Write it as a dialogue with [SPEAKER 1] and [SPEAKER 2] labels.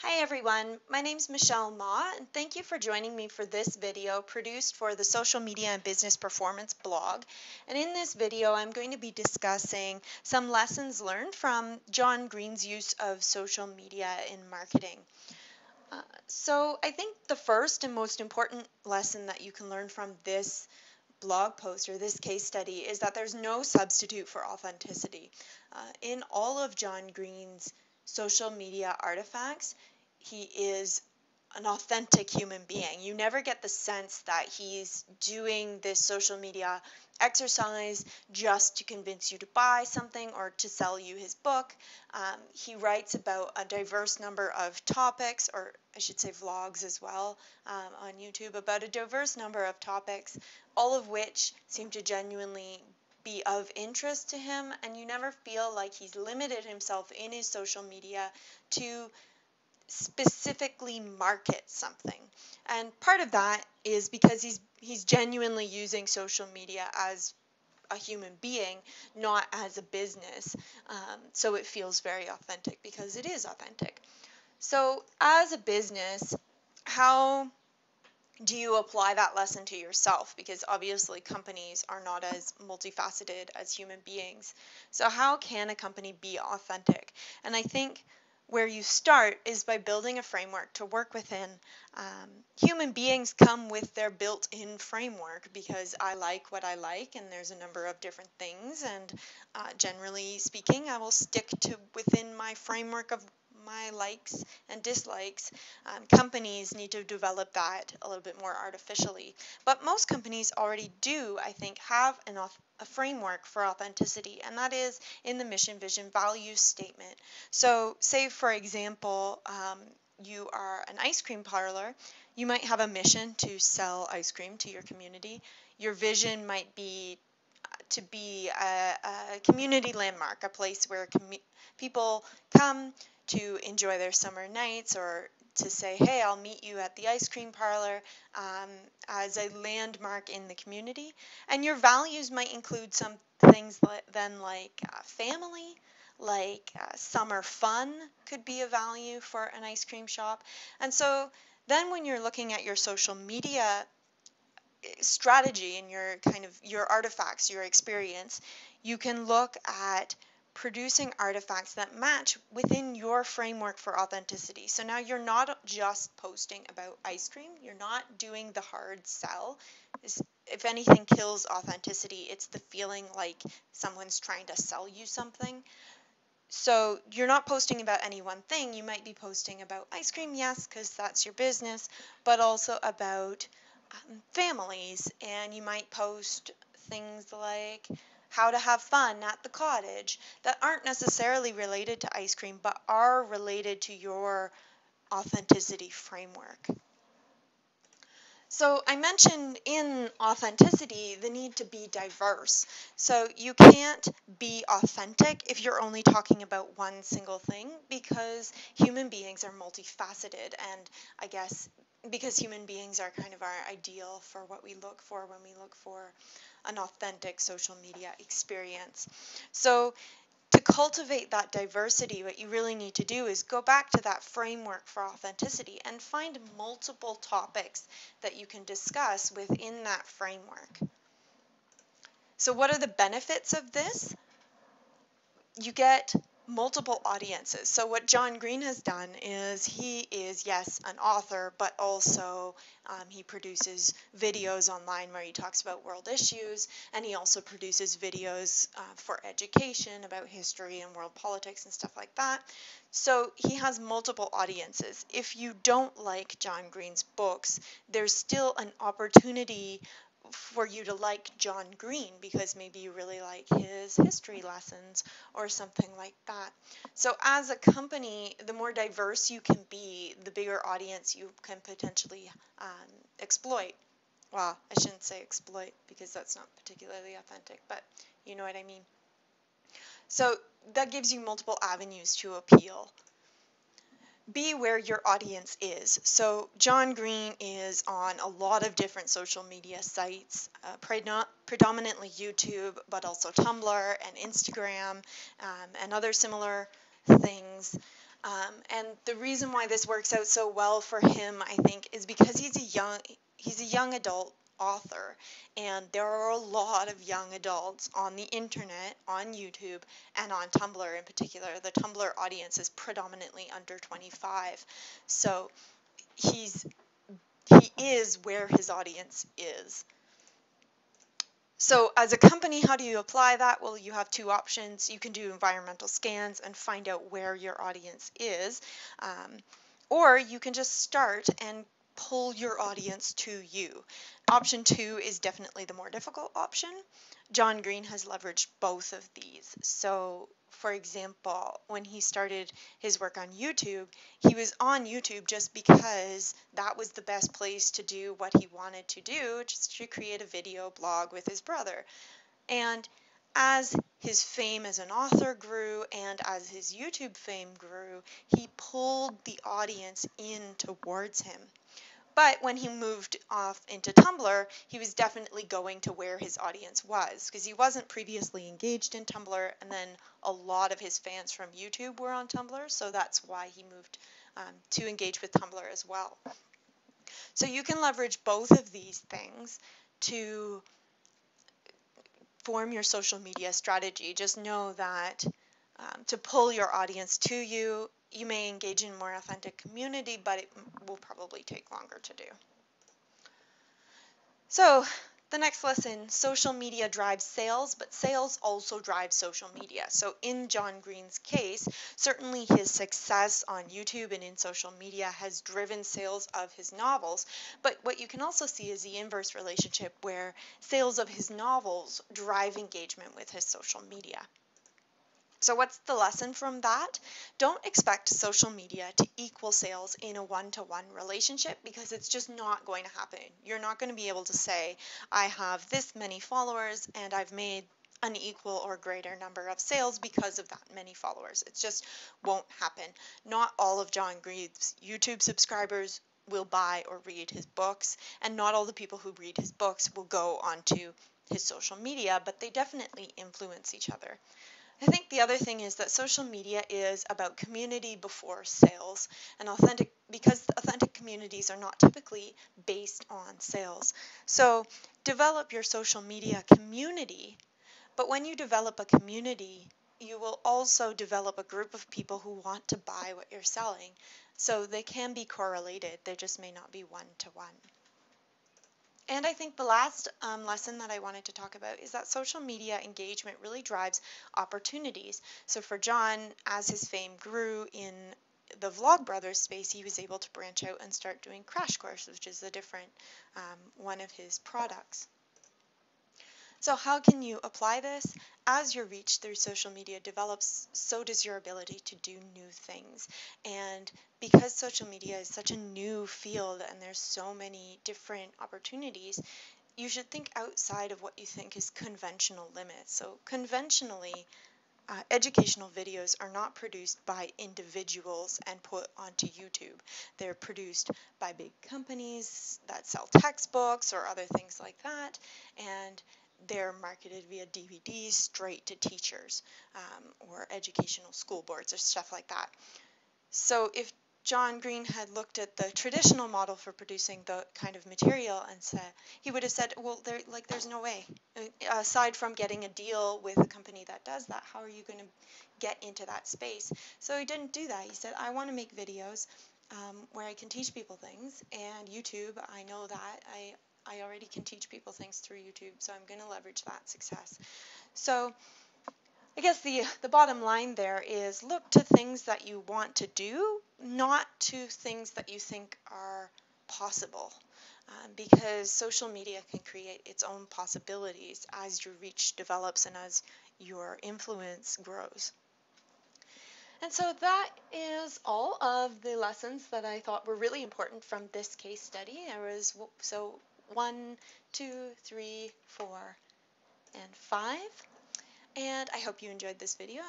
[SPEAKER 1] Hi everyone, my name is Michelle Ma and thank you for joining me for this video produced for the Social Media and Business Performance blog. And in this video I'm going to be discussing some lessons learned from John Green's use of social media in marketing. So I think the first and most important lesson that you can learn from this blog post or this case study is that there's no substitute for authenticity. In all of John Green's social media artifacts, he is an authentic human being. You never get the sense that he's doing this social media exercise just to convince you to buy something or to sell you his book. He writes about a diverse number of topics, or I should say vlogs as well, on YouTube, about a diverse number of topics, all of which seem to genuinely be of interest to him, and you never feel like he's limited himself in his social media to specifically market something. And part of that is because he's genuinely using social media as a human being, not as a business. So it feels very authentic because it is authentic. So as a business, how do you apply that lesson to yourself? Because obviously companies are not as multifaceted as human beings. So how can a company be authentic? And I think where you start is by building a framework to work within. Human beings come with their built-in framework because I like what I like, and there's a number of different things. And generally speaking, I will stick to within my framework of my likes and dislikes. Companies need to develop that a little bit more artificially. But most companies already do, I think, have a framework for authenticity, and that is in the mission, vision, values statement. So say, for example, you are an ice cream parlor. You might have a mission to sell ice cream to your community. Your vision might be to be a community landmark, a place where people come to enjoy their summer nights, or to say, hey, I'll meet you at the ice cream parlor, as a landmark in the community. And your values might include some things like family, like summer fun could be a value for an ice cream shop. And so then when you're looking at your social media strategy and your artifacts, your experience, you can look at producing artifacts that match within your framework for authenticity. So now you're not just posting about ice cream, you're not doing the hard sell. If anything kills authenticity, it's the feeling like someone's trying to sell you something. So you're not posting about any one thing. You might be posting about ice cream, yes, because that's your business, but also about families. And you might post things like how to have fun at the cottage that aren't necessarily related to ice cream, but are related to your authenticity framework. So I mentioned in authenticity the need to be diverse. So you can't be authentic if you're only talking about one single thing, because human beings are multifaceted, and I guess because human beings are kind of our ideal for what we look for when we look for an authentic social media experience. So to cultivate that diversity, what you really need to do is go back to that framework for authenticity and find multiple topics that you can discuss within that framework. So what are the benefits of this? You get multiple audiences. So what John Green has done is he is, yes, an author, but also he produces videos online where he talks about world issues, and he also produces videos for education about history and world politics and stuff like that. So he has multiple audiences. If you don't like John Green's books, there's still an opportunity for you to like John Green because maybe you really like his history lessons or something like that. So as a company, the more diverse you can be, the bigger audience you can potentially exploit. Well, I shouldn't say exploit because that's not particularly authentic, but you know what I mean. So that gives you multiple avenues to appeal. Be where your audience is. So John Green is on a lot of different social media sites, predominantly YouTube, but also Tumblr and Instagram, and other similar things. And the reason why this works out so well for him, I think, is because he's a young adult author, and there are a lot of young adults on the internet, on YouTube, and on Tumblr in particular. The Tumblr audience is predominantly under 25, so he is where his audience is. So as a company, how do you apply that? Well, you have two options. You can do environmental scans and find out where your audience is, or you can just start and pull your audience to you. Option 2 is definitely the more difficult option. John Green has leveraged both of these. So, for example, when he started his work on YouTube, he was on YouTube just because that was the best place to do what he wanted to do, just to create a video blog with his brother. And as his fame as an author grew and as his YouTube fame grew, he pulled the audience in towards him. But when he moved off into Tumblr, he was definitely going to where his audience was, because he wasn't previously engaged in Tumblr, and then a lot of his fans from YouTube were on Tumblr, so that's why he moved to engage with Tumblr as well. So you can leverage both of these things to form your social media strategy. Just know that to pull your audience to you, you may engage in more authentic community, but it will probably take longer to do. So the next lesson, social media drives sales, but sales also drive social media. So in John Green's case, certainly his success on YouTube and in social media has driven sales of his novels, but what you can also see is the inverse relationship where sales of his novels drive engagement with his social media. So what's the lesson from that? Don't expect social media to equal sales in a one-to-one relationship, because it's just not going to happen. You're not going to be able to say, I have this many followers and I've made an equal or greater number of sales because of that many followers. It just won't happen. Not all of John Green's YouTube subscribers will buy or read his books, and not all the people who read his books will go onto his social media, but they definitely influence each other. I think the other thing is that social media is about community before sales, and because authentic communities are not typically based on sales. So develop your social media community, but when you develop a community, you will also develop a group of people who want to buy what you're selling. So they can be correlated, they just may not be one-to-one. And I think the last lesson that I wanted to talk about is that social media engagement really drives opportunities. So for John, as his fame grew in the Vlogbrothers space, he was able to branch out and start doing Crash Course, which is a different one of his products. So how can you apply this? As your reach through social media develops, so does your ability to do new things. And because social media is such a new field and there's so many different opportunities, you should think outside of what you think is conventional limits. So conventionally, educational videos are not produced by individuals and put onto YouTube. They're produced by big companies that sell textbooks or other things like that, and they're marketed via DVDs straight to teachers or educational school boards or stuff like that. So if John Green had looked at the traditional model for producing the kind of material and said, he would have said, well, there's no way. Aside from getting a deal with a company that does that, how are you going to get into that space? So he didn't do that. He said, I want to make videos where I can teach people things, and YouTube, I know that. I already can teach people things through YouTube, so I'm going to leverage that success. So I guess the bottom line there is look to things that you want to do, not to things that you think are possible, because social media can create its own possibilities as your reach develops and as your influence grows. And so that is all of the lessons that I thought were really important from this case study. There was 1, 2, 3, 4, and 5. And I hope you enjoyed this video.